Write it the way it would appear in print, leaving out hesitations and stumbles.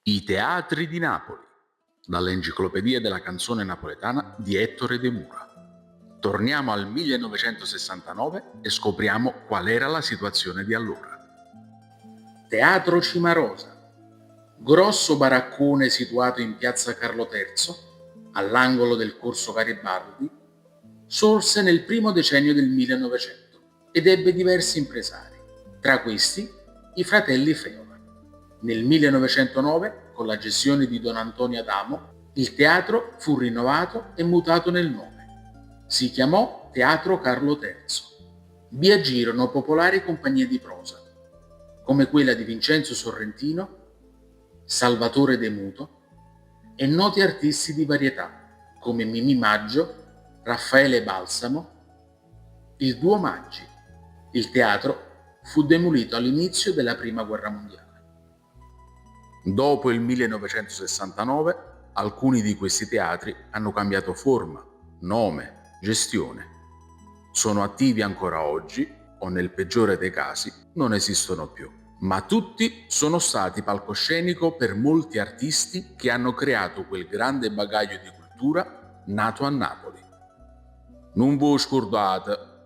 I teatri di Napoli, dall'Enciclopedia della canzone napoletana di Ettore De Mura. Torniamo al 1969 e scopriamo qual era la situazione di allora. Teatro Cimarosa, grosso baraccone situato in piazza Carlo III, all'angolo del corso Garibaldi, sorse nel primo decennio del 1900 ed ebbe diversi impresari, tra questi i fratelli Freola. Nel 1909, con la gestione di Don Antonio Adamo, il teatro fu rinnovato e mutato nel nome. Si chiamò Teatro Carlo III. Vi agirono popolari compagnie di prosa, come quella di Vincenzo Sorrentino, Salvatore De Muto, e noti artisti di varietà, come Mimì Maggio, Raffaele Balsamo, il Duo Maggi. Il teatro fu demolito all'inizio della Prima Guerra Mondiale. Dopo il 1969, alcuni di questi teatri hanno cambiato forma, nome, gestione. Sono attivi ancora oggi o, nel peggiore dei casi, non esistono più. Ma tutti sono stati palcoscenico per molti artisti che hanno creato quel grande bagaglio di cultura nato a Napoli. Non vi scordate